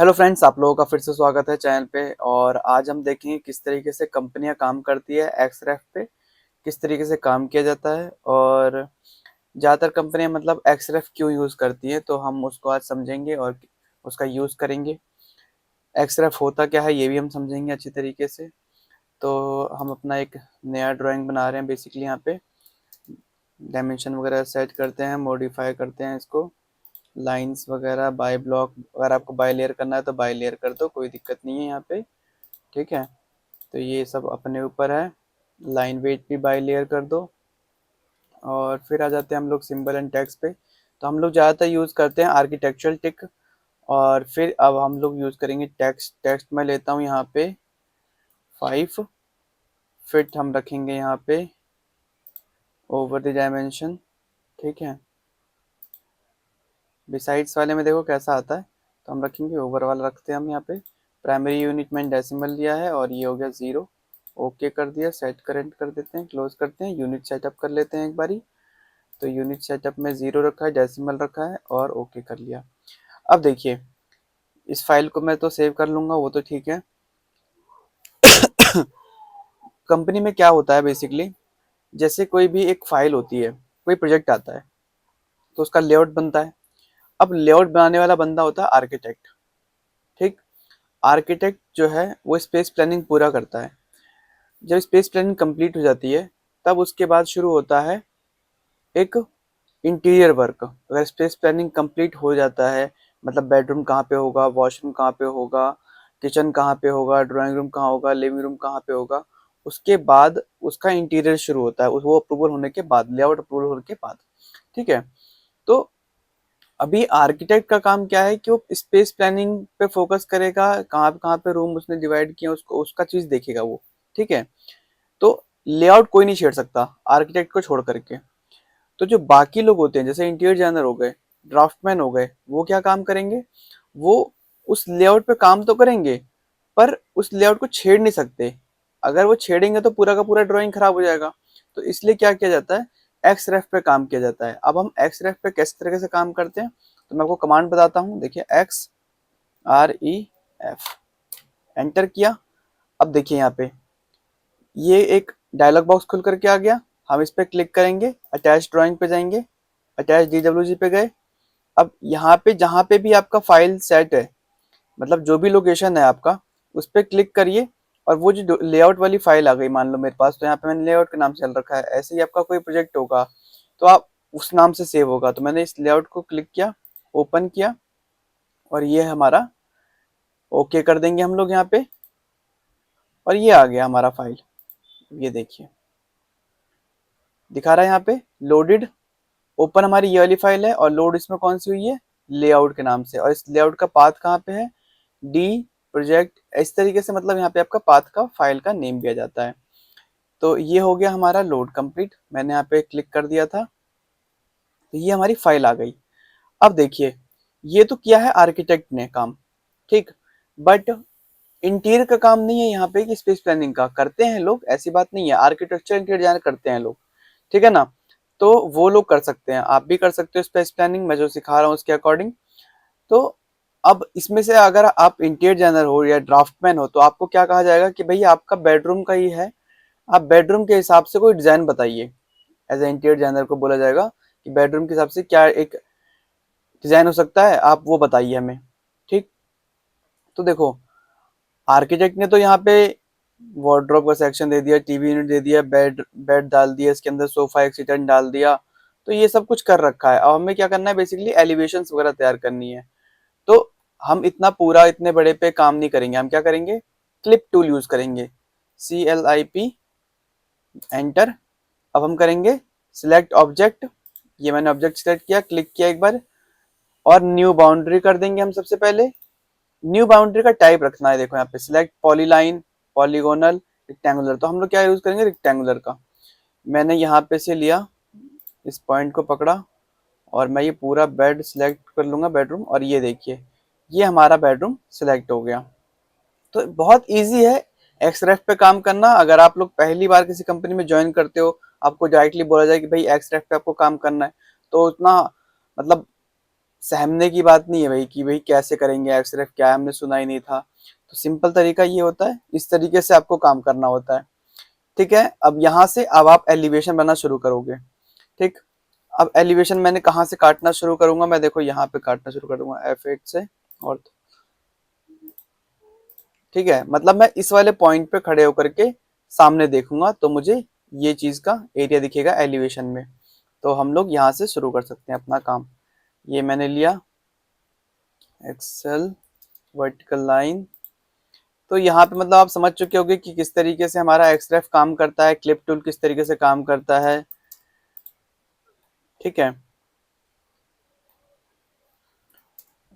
Hello friends, आप लोगों का फिर से स्वागत है चैनल पे। और आज हम देखेंगे किस तरीके से कंपनियां काम करती है एक्सरेफ पे, किस तरीके से काम किया जाता है और ज़्यादातर कंपनियां मतलब एक्सरेफ क्यों यूज़ करती है, तो हम उसको आज समझेंगे और उसका यूज़ करेंगे। एक्सरेफ होता क्या है ये भी हम समझेंगे अच्छी तरीके से। तो हम अपना एक नया ड्राइंग बना रहे हैं। बेसिकली यहाँ पे डायमेंशन वगैरह सेट करते हैं, मॉडिफाई करते हैं इसको, लाइंस वगैरह बाय ब्लॉक। अगर आपको बाय लेयर करना है तो बाय लेयर कर दो, कोई दिक्कत नहीं है यहाँ पे। ठीक है, तो ये सब अपने ऊपर है। लाइन वेट भी बाय लेयर कर दो। और फिर आ जाते हैं हम लोग सिंबल एंड टेक्स्ट पे। तो हम लोग ज़्यादातर यूज़ करते हैं आर्किटेक्चरल टिक। और फिर अब हम लोग यूज़ करेंगे टेक्स्ट। टेक्स्ट मैं लेता हूँ यहाँ पे 5। फिट हम रखेंगे यहाँ पे ओवर द डायमेंशन। ठीक है, बिसाइड्स वाले में देखो कैसा आता है, तो हम रखेंगे ओवर वाला रखते हैं हम यहाँ पे। प्राइमरी यूनिट में डेसिमल लिया है और ये हो गया 0। ओके कर दिया, सेट करेंट कर देते हैं, क्लोज करते हैं, यूनिट सेटअप कर लेते हैं एक बारी। तो यूनिट सेटअप में 0 रखा है, डेसिमल रखा है और ओके कर लिया। अब देखिए, इस फाइल को मैं तो सेव कर लूँगा, वो तो ठीक है। कंपनी में क्या होता है बेसिकली, जैसे कोई भी एक फाइल होती है, कोई प्रोजेक्ट आता है तो उसका लेआउट बनता है। अब लेआउट बनाने वाला बंदा होता है आर्किटेक्ट। ठीक, आर्किटेक्ट जो है वो स्पेस प्लानिंग पूरा करता है। जब स्पेस प्लानिंग कंप्लीट हो जाती है तब उसके बाद शुरू होता है एक इंटीरियर वर्क। अगर स्पेस प्लानिंग कंप्लीट हो जाता है, मतलब बेडरूम कहाँ पे होगा, वॉशरूम कहाँ पे होगा, किचन कहाँ पे होगा, ड्राइंग रूम कहाँ होगा, लिविंग रूम कहाँ पे होगा, उसके बाद उसका इंटीरियर शुरू होता है, वो अप्रूवल होने के बाद, लेआउट अप्रूवल होने के बाद। ठीक है, तो अभी आर्किटेक्ट का काम क्या है कि वो स्पेस प्लानिंग पे फोकस करेगा, कहाँ पे रूम उसने डिवाइड किया उसको, उसका चीज देखेगा वो। ठीक है, तो लेआउट कोई नहीं छेड़ सकता आर्किटेक्ट को छोड़ करके। तो जो बाकी लोग होते हैं जैसे इंटीरियर डिजाइनर हो गए, ड्राफ्टमैन हो गए, वो क्या काम करेंगे, वो उस लेआउट पे काम तो करेंगे पर उस लेआउट को छेड़ नहीं सकते। अगर वो छेड़ेंगे तो पूरा का पूरा ड्राइंग खराब हो जाएगा। तो इसलिए क्या किया जाता है, एक्स रेफ पे काम किया जाता है। अब हम एक्स रेफ पे किस तरीके से काम करते हैं, तो मैं आपको कमांड बताता हूँ। देखिए, XREF, एंटर किया। अब देखिए यहाँ पे ये एक डायलॉग बॉक्स खुल करके आ गया। हम इस पे क्लिक करेंगे, अटैच ड्राइंग पे जाएंगे, अटैच DWG पे गए। अब यहाँ पे जहाँ पे भी आपका फाइल सेट है, मतलब जो भी लोकेशन है आपका, उस पर क्लिक करिए और वो जो लेआउट वाली फाइल आ गई मान लो मेरे पास, तो यहाँ पे मैंने लेआउट के नाम से चल रखा है। ऐसे ही आपका कोई प्रोजेक्ट होगा तो आप उस नाम से सेव होगा। तो मैंने इस लेआउट को क्लिक किया, ओपन किया और ये हमारा ओके कर देंगे हम लोग यहाँ पे। और ये आ गया हमारा फाइल। ये देखिए दिखा रहा है यहाँ पे लोडेड। ओपन हमारी ये वाली फाइल है और लोड इसमें कौन सी हुई है, लेआउट के नाम से। और इस लेआउट का पाथ कहाँ पे है, डी प्रोजेक्ट। इस तरीके से मतलब यहाँ पे आपका पाथ का फाइल का नेम दिया जाता है। तो ये हो गया हमारा लोड कंप्लीट, मैंने यहाँ पे क्लिक कर दिया था, तो ये हमारी फाइल आ गई। अब देखिए, ये तो किया है आर्किटेक्ट ने काम, ठीक, बट इंटीरियर का काम नहीं है यहाँ पे कि स्पेस प्लानिंग का करते हैं लोग, ऐसी बात नहीं है। आर्किटेक्चर इंटीरियर डिजाइन करते हैं लोग, ठीक है ना। तो वो लोग कर सकते हैं, आप भी कर सकते हो स्पेस प्लानिंग, मैं जो सिखा रहा हूँ उसके अकॉर्डिंग। तो अब इसमें से अगर आप इंटीरियर डिजाइनर हो या ड्राफ्टमैन हो तो आपको क्या कहा जाएगा कि भैया आपका बेडरूम का ही है, आप बेडरूम के हिसाब से कोई डिजाइन बताइए। एज ए इंटीरियर डिजाइनर को बोला जाएगा कि बेडरूम के हिसाब से क्या एक डिजाइन हो सकता है, आप वो बताइए हमें। ठीक, तो देखो, आर्किटेक्ट ने तो यहाँ पे वार्डरोब का सेक्शन दे दिया, टीवी यूनिट दे दिया, बेड बेड डाल दिया, इसके अंदर सोफा एक सीटर डाल दिया। तो ये सब कुछ कर रखा है। अब हमें क्या करना है, बेसिकली एलिवेशंस वगैरह तैयार करनी है। तो हम इतना पूरा इतने बड़े पे काम नहीं करेंगे, हम क्या करेंगे, क्लिप टूल यूज करेंगे, CLIP, एंटर। अब हम करेंगे सिलेक्ट ऑब्जेक्ट। ये मैंने ऑब्जेक्ट सिलेक्ट किया, क्लिक किया एक बार और न्यू बाउंड्री कर देंगे हम सबसे पहले। न्यू बाउंड्री का टाइप रखना है, देखो यहाँ पे सिलेक्ट पॉलीलाइन, पॉलीगोनल, रेक्टेंगुलर। तो हम लोग क्या यूज करेंगे, रेक्टेंगुलर का। मैंने यहाँ पे से लिया, इस पॉइंट को पकड़ा और मैं ये पूरा बेड सिलेक्ट कर लूंगा, बेडरूम। और ये देखिए, ये हमारा बेडरूम सिलेक्ट हो गया। तो बहुत इजी है एक्सरेफ पे काम करना। अगर आप लोग पहली बार किसी कंपनी में ज्वाइन करते हो, आपको डायरेक्टली बोला जाए कि भाई एक्सरेफ पे आपको काम करना है, तो उतना मतलब सहमने की बात नहीं है भाई कि भाई कैसे करेंगे, एक्सरेफ क्या है, हमने सुना ही नहीं था। तो सिंपल तरीका ये होता है, इस तरीके से आपको काम करना होता है। ठीक है, अब यहाँ से अब आप एलिवेशन बनाना शुरू करोगे। ठीक, अब एलिवेशन मैंने कहाँ से काटना शुरू करूंगा, मैं देखो यहाँ पे काटना शुरू कर दूंगा F8 से। और ठीक है, मतलब मैं इस वाले पॉइंट पे खड़े होकर के सामने देखूंगा तो मुझे ये चीज का एरिया दिखेगा एलिवेशन में। तो हम लोग यहाँ से शुरू कर सकते हैं अपना काम। ये मैंने लिया एक्सेल वर्टिकल लाइन। तो यहाँ पे मतलब आप समझ चुके होंगे कि किस तरीके से हमारा एक्सरेफ काम करता है, क्लिप टूल किस तरीके से काम करता है। ठीक है,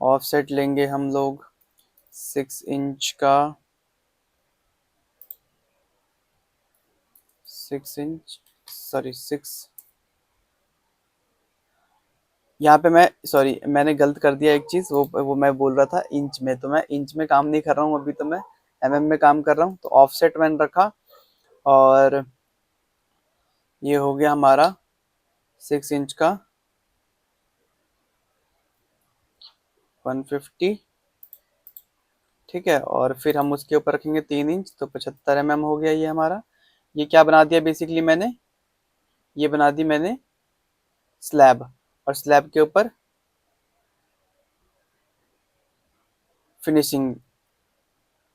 ऑफसेट लेंगे हम लोग 6 इंच का, 6 इंच, सॉरी 6, यहाँ पे मैं सॉरी मैंने गलत कर दिया एक चीज, वो मैं बोल रहा था इंच में, तो मैं इंच में काम नहीं कर रहा हूँ अभी, तो मैं में काम कर रहा हूँ। तो ऑफसेट मैंने रखा, और ये हो गया हमारा 6 इंच का 150। ठीक है, और फिर हम उसके ऊपर रखेंगे 3 इंच, तो 75 mm हो गया ये हमारा। ये क्या बना दिया बेसिकली मैंने, ये बना दी मैंने स्लैब, और स्लैब के ऊपर फिनिशिंग,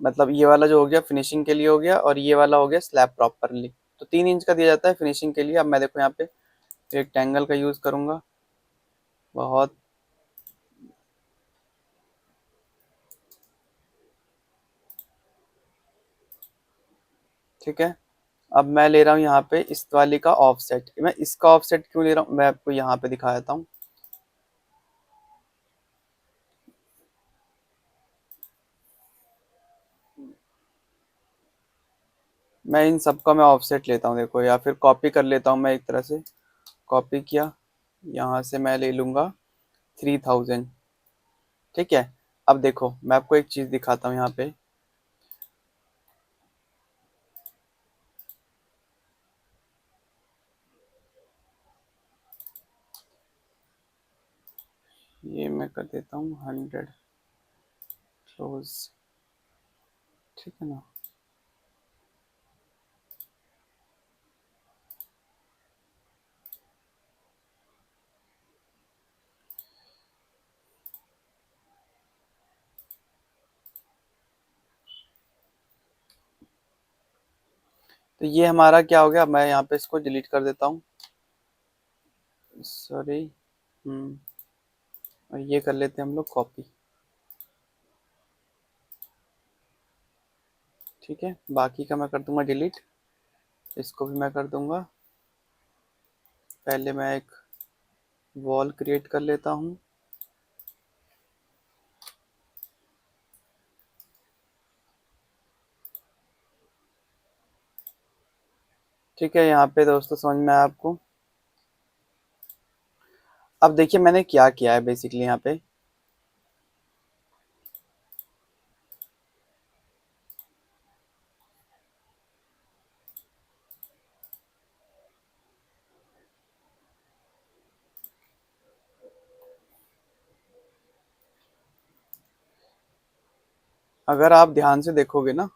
मतलब ये वाला जो हो गया फिनिशिंग के लिए हो गया, और ये वाला हो गया स्लैब प्रॉपरली। तो 3 इंच का दिया जाता है फिनिशिंग के लिए। अब मैं देखो यहाँ पे रेक्टेंगल का यूज करूंगा बहुत। ठीक है, अब मैं ले रहा हूँ यहाँ पे इस वाली का ऑफसेट। मैं इसका ऑफसेट क्यों ले रहा हूँ मैं आपको यहाँ पे दिखा देता हूँ। मैं इन सबका मैं ऑफसेट लेता हूँ देखो, या फिर कॉपी कर लेता हूँ मैं एक तरह से। कॉपी किया, यहाँ से मैं ले लूंगा 3000। ठीक है, अब देखो मैं आपको एक चीज दिखाता हूँ यहाँ पे। ये मैं कर देता हूँ 100 क्लोज। ठीक है ना, तो ये हमारा क्या हो गया, मैं यहाँ पे इसको डिलीट कर देता हूँ, सॉरी। और ये कर लेते हैं हम लोग कॉपी। ठीक है, बाकी का मैं कर दूंगा डिलीट, इसको भी मैं कर दूंगा। पहले मैं एक वॉल क्रिएट कर लेता हूँ। ठीक है, यहाँ पे दोस्तों समझ में आया आपको। अब देखिए मैंने क्या किया है बेसिकली यहाँ पे। अगर आप ध्यान से देखोगे ना,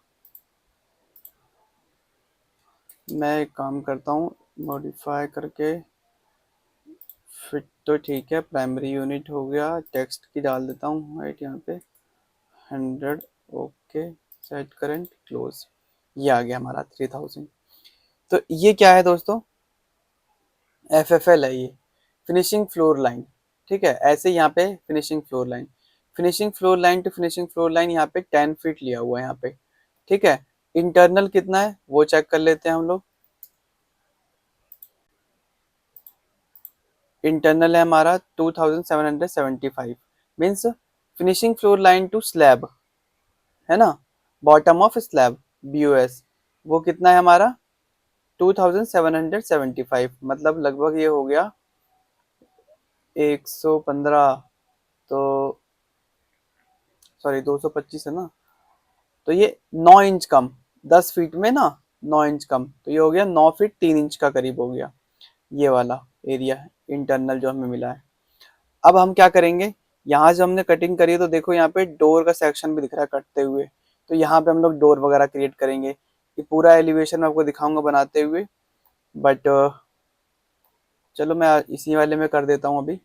मैं एक काम करता हूँ मॉडिफाई करके, फिट तो ठीक है, प्राइमरी यूनिट हो गया, टेक्स्ट की डाल देता हूँ हाइट यहाँ पे 100। Okay, set current close. ये आ गया हमारा 3000। तो ये क्या है दोस्तों, FFL है ये, फिनिशिंग फ्लोर लाइन। ठीक है, ऐसे यहाँ पे finishing floor line, finishing floor line to finishing floor line यहाँ पे 10 फीट लिया हुआ है यहाँ पे। ठीक है, इंटरनल कितना है वो चेक कर लेते हैं हम लोग। इंटरनल है हमारा 2775, means finishing floor line to slab, है ना, बॉटम ऑफ स्लैब BOS, वो कितना है हमारा 2775, मतलब लगभग ये हो गया 115। तो सॉरी 225 है ना, तो ये 9 इंच कम, 10 फीट में ना 9 इंच कम, तो ये हो गया 9 फीट 3 इंच का करीब हो गया ये वाला एरिया इंटरनल जो हमें मिला है। अब हम क्या करेंगे, यहाँ से हमने कटिंग करी है तो देखो यहाँ पे डोर का सेक्शन भी दिख रहा है कटते हुए, तो यहाँ पे हम लोग डोर वगैरह क्रिएट करेंगे। ये पूरा एलिवेशन मैं आपको दिखाऊंगा बनाते हुए, बट चलो मैं इसी वाले में कर देता हूँ अभी।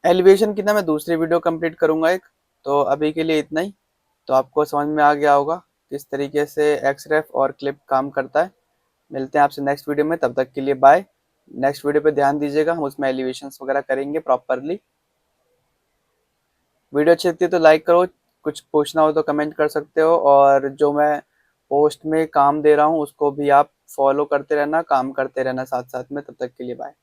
एलिवेशन की ना मैं दूसरी वीडियो कंप्लीट करूंगा एक, तो अभी के लिए इतना ही। तो आपको समझ में आ गया होगा किस तरीके से एक्सरेफ और क्लिप काम करता है। मिलते हैं आपसे नेक्स्ट वीडियो में, तब तक के लिए बाय। नेक्स्ट वीडियो पे ध्यान दीजिएगा, हम उसमें एलिवेशंस वगैरह करेंगे प्रॉपरली। वीडियो अच्छी लगती है तो लाइक करो, कुछ पूछना हो तो कमेंट कर सकते हो, और जो मैं पोस्ट में काम दे रहा हूँ उसको भी आप फॉलो करते रहना, काम करते रहना साथ साथ में। तब तक के लिए बाय।